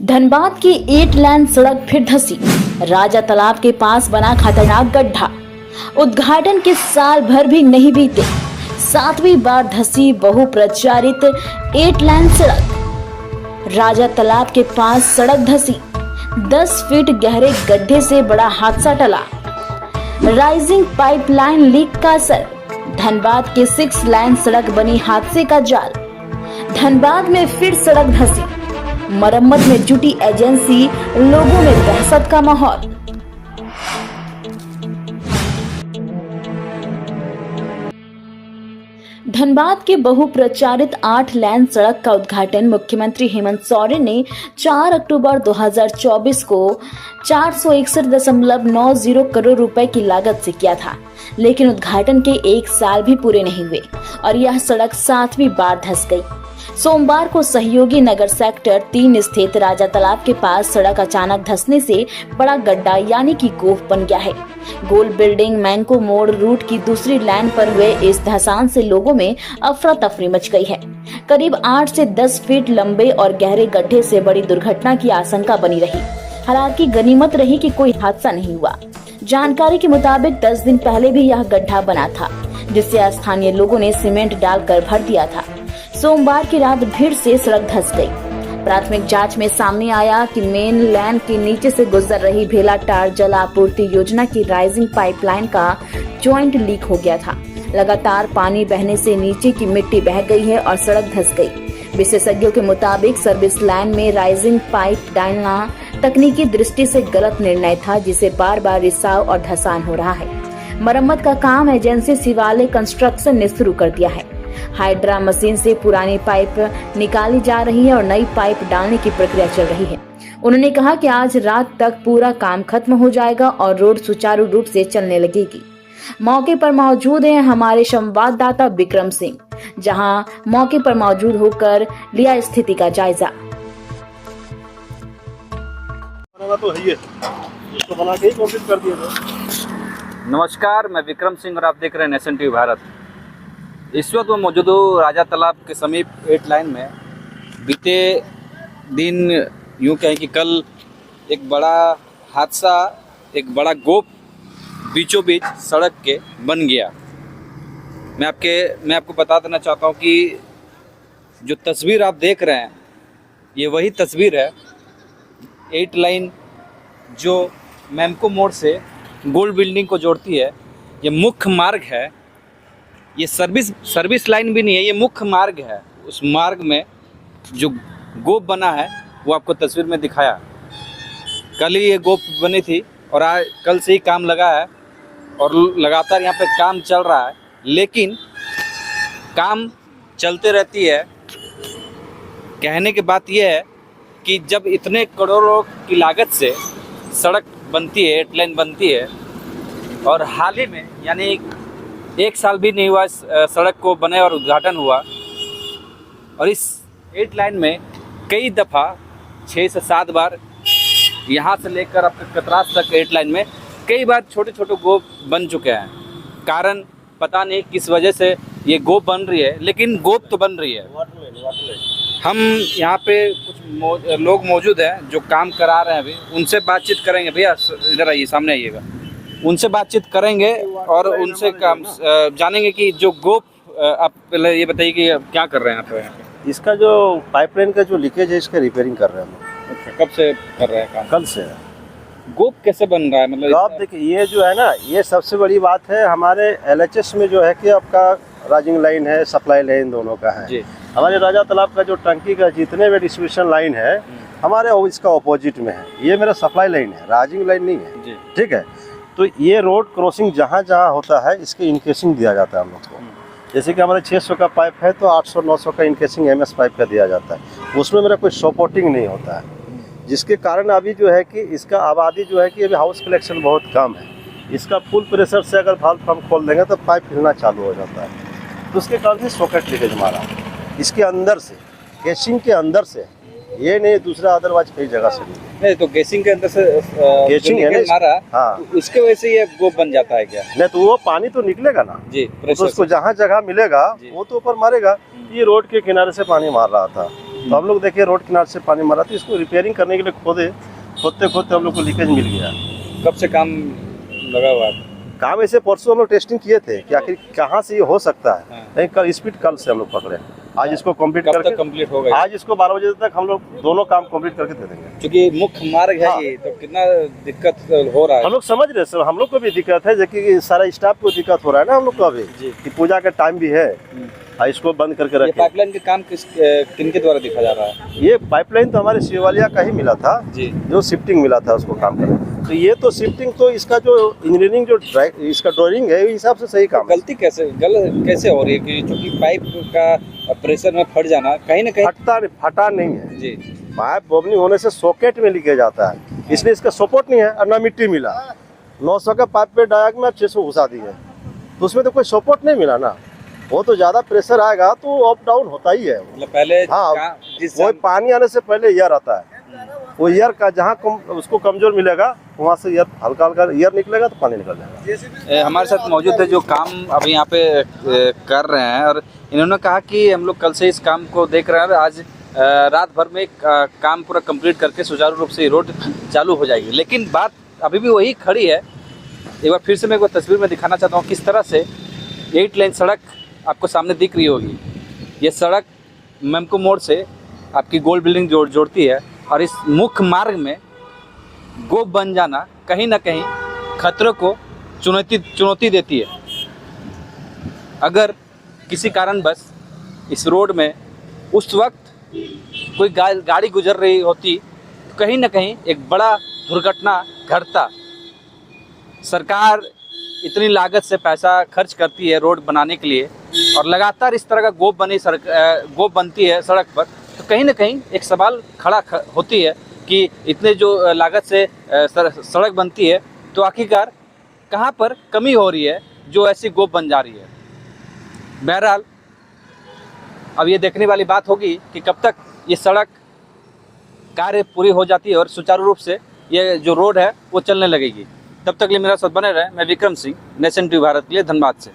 धनबाद की 8 लेन सड़क फिर धंसी। राजा तालाब के पास बना खतरनाक गड्ढा। उद्घाटन के साल भर भी नहीं बीते, 7वीं बार धंसी बहुप्रचारित 8 लेन सड़क। राजा तालाब के पास सड़क धंसी, 10 फीट गहरे गड्ढे से बड़ा हादसा टला। राइजिंग पाइपलाइन लीक का असर, धनबाद के 6 लेन सड़क बनी हादसे का जाल। धनबाद में फिर सड़क धंसी, मरम्मत में जुटी एजेंसी, लोगों में दहशत का माहौल। धनबाद के बहुप्रचारित 8 लेन सड़क का उद्घाटन मुख्यमंत्री हेमंत सोरेन ने 4 अक्टूबर 2024 को 461.90 करोड़ रुपए की लागत से किया था, लेकिन उद्घाटन के 1 साल भी पूरे नहीं हुए और यह सड़क 7वीं बार धंस गई। सोमवार को सहयोगी नगर सेक्टर 3 स्थित राजा तालाब के पास सड़क अचानक धंसने से बड़ा गड्ढा यानी कि गोफ बन गया है। गोल बिल्डिंग मैंको मोड़ रूट की दूसरी लाइन पर हुए इस धंसान से लोगों में अफरा तफरी मच गई है। करीब 8 से 10 फीट लंबे और गहरे गड्ढे से बड़ी दुर्घटना की आशंका बनी रही। हालांकि गनीमत रही कि कोई हादसा नहीं हुआ। जानकारी के मुताबिक 10 दिन पहले भी यह गड्ढा बना था, जिससे स्थानीय लोगों ने सीमेंट डालकर भर दिया था। सोमवार की रात भीड़ से सड़क धंस गई। प्राथमिक जांच में सामने आया कि मेन लाइन के नीचे से गुजर रही भेलाटार जल आपूर्ति योजना की राइजिंग पाइपलाइन का जॉइंट लीक हो गया था। लगातार पानी बहने से नीचे की मिट्टी बह गई है और सड़क धंस गई। विशेषज्ञों के मुताबिक सर्विस लाइन में राइजिंग पाइप डालना तकनीकी दृष्टि से गलत निर्णय था, जिसे बार बार रिसाव और धंसान हो रहा है। मरम्मत का काम एजेंसी शिवालय कंस्ट्रक्शन ने शुरू कर दिया है। हाइड्रा मशीन से पुरानी पाइप निकाली जा रही है और नई पाइप डालने की प्रक्रिया चल रही है। उन्होंने कहा कि आज रात तक पूरा काम खत्म हो जाएगा और रोड सुचारू रूप से चलने लगेगी। मौके पर मौजूद हैं हमारे संवाददाता विक्रम सिंह, जहां मौके पर मौजूद होकर लिया स्थिति का जायजा। तो है इसको बना के ही कंप्लीट कर दिया। नमस्कार, मैं विक्रम सिंह और आप देख रहे हैं नेशन टीवी भारत। इस वक्त मैं मौजूद हूँ राजा तालाब के समीप 8 लाइन में। बीते दिन यूँ कहें कि कल एक बड़ा हादसा, एक बड़ा गोप बीचों बीच सड़क के बन गया। मैं आपको बता देना चाहता हूँ कि जो तस्वीर आप देख रहे हैं ये वही तस्वीर है 8 लाइन जो मैमको मोड़ से गोल्ड बिल्डिंग को जोड़ती है। ये मुख्य मार्ग है, ये सर्विस लाइन भी नहीं है, ये मुख्य मार्ग है। उस मार्ग में जो गोप बना है वो आपको तस्वीर में दिखाया। कल ही ये गोप बनी थी और आज कल से ही काम लगा है और लगातार यहाँ पे काम चल रहा है, लेकिन काम चलते रहती है। कहने की बात यह है कि जब इतने करोड़ों की लागत से सड़क बनती है, 8 लाइन बनती है और हाल ही में यानी 1 साल भी नहीं हुआ इस सड़क को बने और उद्घाटन हुआ, और इस 8 लाइन में कई दफ़ा 6 से 7 बार यहाँ से लेकर आपके कतरास तक 8 लाइन में कई बार छोटे छोटे गोप बन चुके हैं। कारण पता नहीं किस वजह से ये गोप बन रही है, लेकिन गोप तो बन रही है। हम यहाँ पे कुछ लोग मौजूद हैं जो काम करा रहे हैं, अभी उनसे बातचीत करेंगे। भैया इधर आइए, सामने आइएगा, उनसे बातचीत करेंगे और उनसे काम जानेंगे कि जो गोप, आप पहले ये बताइए कि क्या कर रहे हैं आप यहाँ पे? इसका जो पाइपलाइन का जो लीकेज है इसका रिपेयरिंग कर रहे हैं हम। अच्छा, कब से कर रहे हैं काम? कल से। गोप कैसे बन रहा है? मतलब आप देखिए, ये जो है ना, ये सबसे बड़ी बात है। हमारे LHS में जो है कि आपका राइजिंग लाइन है, सप्लाई लाइन दोनों का है। हमारे राजा तालाब का जो टंकी का जितने भी डिस्ट्रीब्यूशन लाइन है हमारे इसका अपोजिट में है। ये मेरा सप्लाई लाइन है, राइजिंग लाइन नहीं है, ठीक है। तो ये रोड क्रॉसिंग जहाँ जहाँ होता है इसके इनकेसिंग दिया जाता है हम लोग को। जैसे कि हमारे 600 का पाइप है तो 800-900 का इनकेसिंग MS पाइप का दिया जाता है। उसमें मेरा कोई सपोर्टिंग नहीं होता है, जिसके कारण अभी जो है कि इसका आबादी जो है कि अभी हाउस कलेक्शन बहुत कम है। इसका फुल प्रेशर से अगर वाल्व हम खोल देंगे तो पाइप हिलना चालू हो जाता है, तो उसके कारण से सॉकेट लीकेज मारा इसके अंदर से, केसिंग के अंदर से, ये नहीं दूसरा अदरवाइज कई जगह से नहीं। तो गैसिंग के अंदर से गैसिंग है ना मारा, हाँ, तो उसके वजह से ये गोप बन जाता है क्या? नहीं तो वो पानी तो निकलेगा ना जी, तो उसको जहाँ जगह मिलेगा वो तो ऊपर मारेगा। ये रोड के किनारे से पानी मार रहा था, तो हम लोग देखिए रोड किनारे से पानी मारा, तो इसको रिपेयरिंग करने के लिए खोदते खोदते हम लोग को लीकेज मिल गया। कब से काम लगा हुआ है? काम ऐसे परसों हम लोग टेस्टिंग किए थे कि आखिर कहाँ से ये हो सकता है। हाँ। नहीं, कल स्पीड कल से हम लोग पकड़े, आज इसको कंप्लीट कब करके तक कंप्लीट होगा? आज इसको 12 बजे तक हम लोग दोनों काम कंप्लीट करके दे देंगे। क्योंकि मुख्य मार्ग है हाँ। ये, तो कितना दिक्कत हो रहा है? हम लोग समझ रहे सर, हम लोग को भी दिक्कत है, जबकि सारा स्टाफ को दिक्कत हो रहा है ना हम लोग को अभी जी। कि पूजा का टाइम भी है, इसको बंद करके ये रखे। पाइपलाइन के काम किनके द्वारा दिखा जा रहा है? ये पाइपलाइन तो हमारे शिवालिया का ही मिला था जी। जो शिफ्टिंग मिला था उसको काम करने। तो ये तो शिफ्टिंग, तो इसका जो इंजीनियरिंग जो इसका ड्राइंग है, हिसाब से सही काम है। गलती कैसे हो रही है कि चूंकि पाइप का प्रेशर में फट जाना कहीं ना कहीं फटा नहीं है जी। पाइप बॉबनिंग होने से सॉकेट में लीकेज आता है, इसलिए इसका सपोर्ट नहीं है और ना मिट्टी मिला। 900 का पाइप पे डायग में 600 घुसा दी है, तो उसमें तो कोई सपोर्ट नहीं मिला ना। वो तो ज्यादा प्रेशर आएगा तो अप डाउन होता ही है। मतलब पहले हाँ, वो पानी आने से पहले एयर आता है, वो एयर का जहाँ उसको कमजोर मिलेगा वहाँ से एयर हल्का हल्का एयर निकलेगा तो पानी निकल जाएगा। हमारे साथ मौजूद है जो काम अभी यहाँ पे कर रहे हैं, और इन्होंने कहा कि हम लोग कल से इस काम को देख रहे हैं और आज रात भर में काम पूरा कंप्लीट करके सुचारू रूप से ये रोड चालू हो जाएगी। लेकिन बात अभी भी वही खड़ी है। एक बार फिर से मैं एक तस्वीर में दिखाना चाहता हूँ किस तरह से 8 लेन सड़क आपको सामने दिख रही होगी। ये सड़क मेमको मोड़ से आपकी गोल्ड बिल्डिंग जोड़ती है, और इस मुख्य मार्ग में गोप बन जाना कहीं ना कहीं खतरों को चुनौती देती है। अगर किसी कारणवश इस रोड में उस वक्त कोई गाड़ी गुजर रही होती तो कहीं ना कहीं एक बड़ा दुर्घटना घटता। सरकार इतनी लागत से पैसा खर्च करती है रोड बनाने के लिए, और लगातार इस तरह का गोप बनती है सड़क पर, तो कहीं ना कहीं एक सवाल खड़ा होती है कि इतने जो लागत से सड़क बनती है तो आखिरकार कहाँ पर कमी हो रही है जो ऐसी गोप बन जा रही है। बहरहाल अब ये देखने वाली बात होगी कि कब तक ये सड़क कार्य पूरी हो जाती है और सुचारू रूप से ये जो रोड है वो चलने लगेगी। तब तक के लिए मेरा साथ बने रहे। मैं विक्रम सिंह, नेशन टीवी भारत के लिए धनबाद से।